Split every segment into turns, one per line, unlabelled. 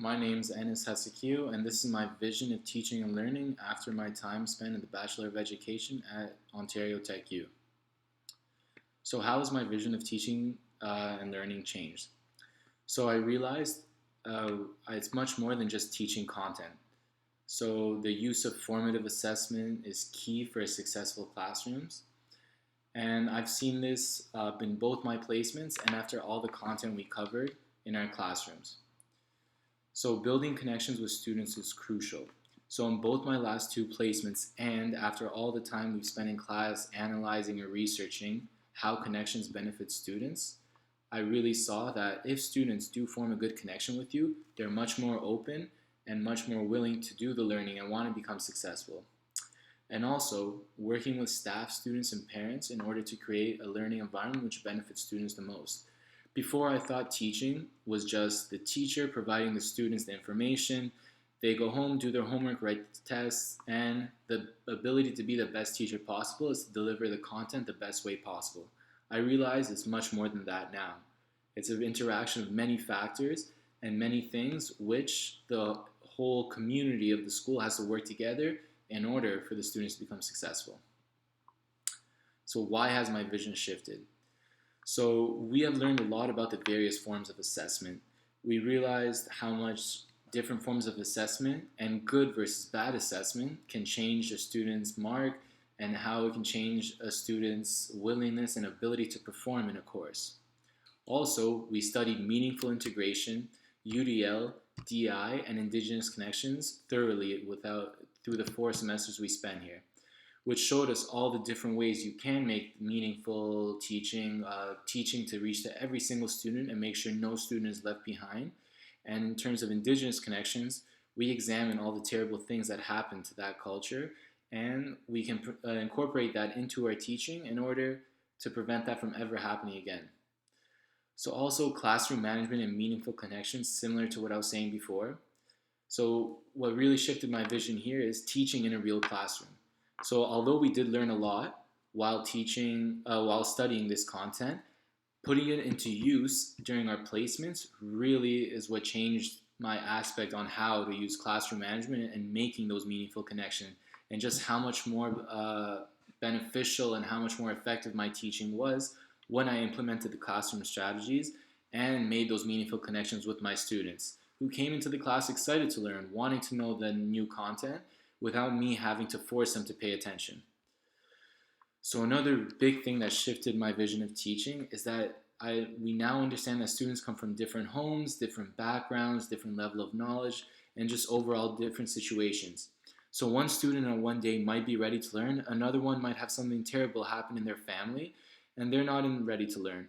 my name's Enes Hasekiu, and this is my vision of teaching and learning after my time spent in the Bachelor of Education at Ontario Tech U. So, how has my vision of teaching and learning changed? So, I realized uh, it's much more than just teaching content. So, the use of formative assessment is key for successful classrooms. And I've seen this in both my placements and after all the content we covered in our classrooms. So building connections with students is crucial. So in both my last two placements and after all the time we've spent in class analyzing or researching how connections benefit students, I really saw that if students do form a good connection with you, they're much more open and much more willing to do the learning and want to become successful. And also, working with staff, students, and parents in order to create a learning environment which benefits students the most. Before, I thought teaching was just the teacher providing the students the information. They go home, do their homework, write the tests, and the ability to be the best teacher possible is to deliver the content the best way possible. I realize it's much more than that now. It's an interaction of many factors and many things which the whole community of the school has to work together in order for the students to become successful. So why has my vision shifted? So we have learned a lot about the various forms of assessment. We realized how much different forms of assessment and good versus bad assessment can change a student's mark and how it can change a student's willingness and ability to perform in a course. Also, we studied meaningful integration, UDL, DI, and Indigenous connections thoroughly through the 4 semesters we spent here, which showed us all the different ways you can make meaningful teaching to reach to every single student and make sure no student is left behind. And in terms of Indigenous connections, we examine all the terrible things that happen to that culture, and we can incorporate that into our teaching in order to prevent that from ever happening again. So also classroom management and meaningful connections, similar to what I was saying before. So what really shifted my vision here is teaching in a real classroom. So although we did learn a lot while studying this content, putting it into use during our placements really is what changed my aspect on how to use classroom management and making those meaningful connections, and just how much more beneficial and how much more effective my teaching was when I implemented the classroom strategies and made those meaningful connections with my students who came into the class excited to learn, wanting to know the new content without me having to force them to pay attention. So another big thing that shifted my vision of teaching is that we now understand that students come from different homes, different backgrounds, different level of knowledge, and just overall different situations. So one student on one day might be ready to learn, another one might have something terrible happen in their family, and they're not ready to learn.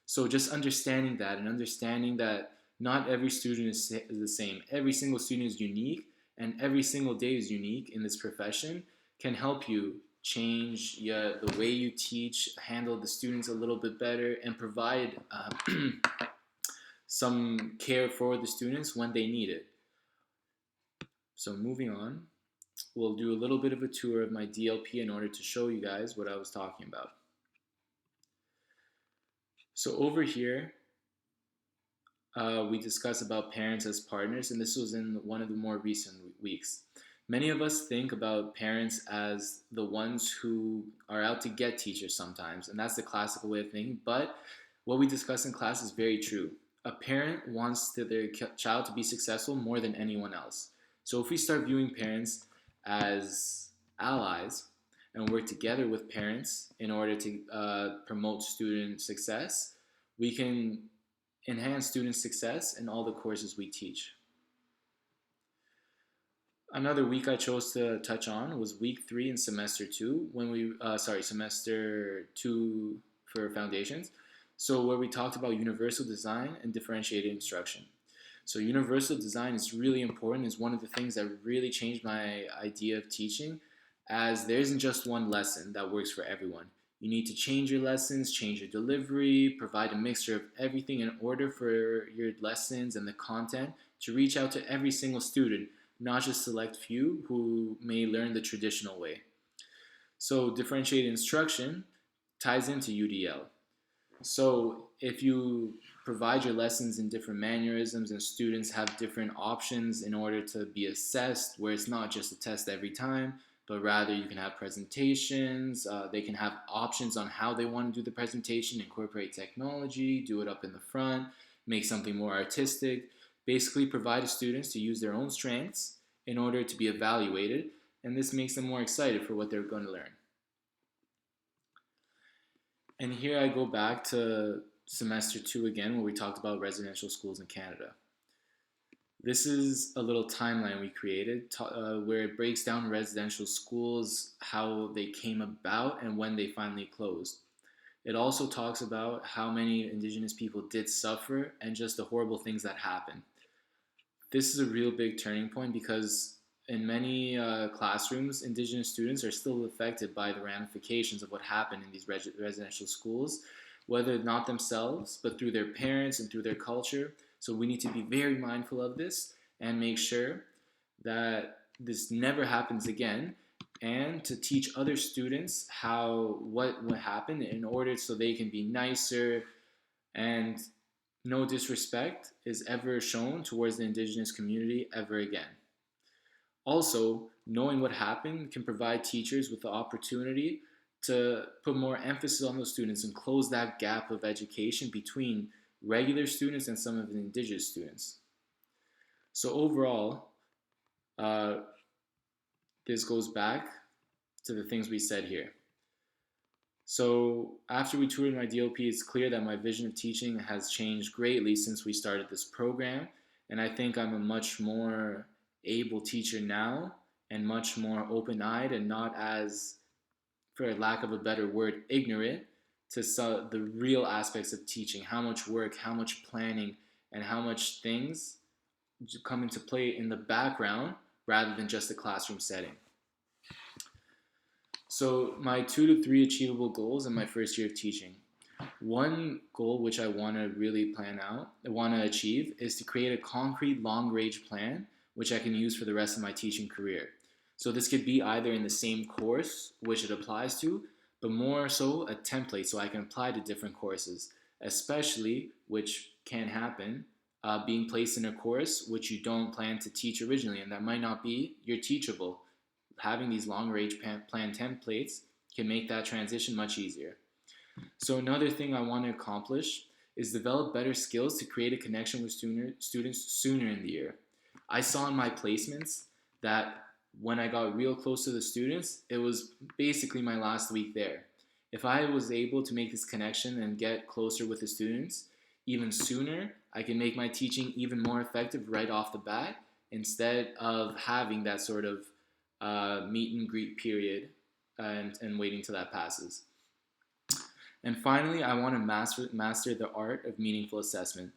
So just understanding that and understanding that not every student is the same. Every single student is unique, and every single day is unique in this profession can help you change the way you teach, handle the students a little bit better, and provide some care for the students when they need it. So moving on, we'll do a little bit of a tour of my DLP in order to show you guys what I was talking about. So over here, we discuss about parents as partners, and this was in one of the more recent weeks. Many of us think about parents as the ones who are out to get teachers sometimes, and that's the classical way of thinking, but what we discuss in class is very true. A parent wants their child to be successful more than anyone else. So if we start viewing parents as allies and work together with parents in order to promote student success, we can enhance student success in all the courses we teach. Another week I chose to touch on was week 3 in semester 2 semester 2 for foundations. So where we talked about universal design and differentiated instruction. So universal design is really important. It's one of the things that really changed my idea of teaching, as there isn't just one lesson that works for everyone. You need to change your lessons, change your delivery, provide a mixture of everything in order for your lessons and the content to reach out to every single student, not just select few who may learn the traditional way. So differentiated instruction ties into UDL. So if you provide your lessons in different mannerisms and students have different options in order to be assessed, where it's not just a test every time, but rather you can have presentations, they can have options on how they want to do the presentation, incorporate technology, do it up in the front, make something more artistic, basically provide the students to use their own strengths in order to be evaluated, and this makes them more excited for what they're going to learn. And here I go back to semester 2 again, where we talked about residential schools in Canada. This is a little timeline we created where it breaks down residential schools, how they came about, and when they finally closed. It also talks about how many Indigenous people did suffer and just the horrible things that happened. This is a real big turning point because in many classrooms, Indigenous students are still affected by the ramifications of what happened in these residential schools, whether not themselves, but through their parents and through their culture. So we need to be very mindful of this and make sure that this never happens again, and to teach other students what happened in order so they can be nicer, and no disrespect is ever shown towards the Indigenous community ever again. Also, knowing what happened can provide teachers with the opportunity to put more emphasis on those students and close that gap of education between regular students and some of the Indigenous students. So overall, this goes back to the things we said here. So after we toured my DOP, it's clear that my vision of teaching has changed greatly since we started this program, and I think I'm a much more able teacher now and much more open-eyed and not as, for lack of a better word, ignorant to the real aspects of teaching, how much work, how much planning, and how much things come into play in the background rather than just the classroom setting. So my 2 to 3 achievable goals in my first year of teaching. One goal which I want to really achieve, is to create a concrete long-range plan which I can use for the rest of my teaching career. So this could be either in the same course which it applies to, but more so a template so I can apply to different courses, especially, which can happen, being placed in a course which you don't plan to teach originally, and that might not be your teachable. Having these long-range plan templates can make that transition much easier. So another thing I want to accomplish is develop better skills to create a connection with students sooner in the year. I saw in my placements that when I got real close to the students, it was basically my last week there. If I was able to make this connection and get closer with the students even sooner, I can make my teaching even more effective right off the bat instead of having that sort of meet and greet period and waiting till that passes. And finally, I want to master the art of meaningful assessment.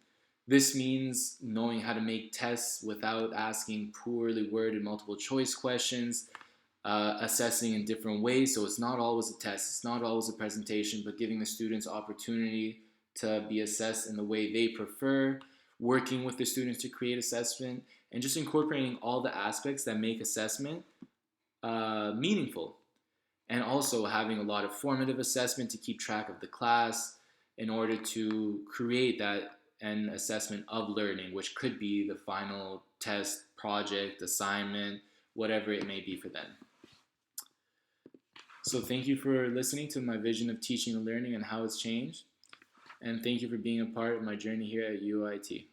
This means knowing how to make tests without asking poorly worded multiple choice questions, assessing in different ways. So it's not always a test, it's not always a presentation, but giving the students opportunity to be assessed in the way they prefer, working with the students to create assessment, and just incorporating all the aspects that make assessment meaningful. And also having a lot of formative assessment to keep track of the class in order to create that an assessment of learning, which could be the final test, project, assignment, whatever it may be for them. So thank you for listening to my vision of teaching and learning and how it's changed. And thank you for being a part of my journey here at UIT.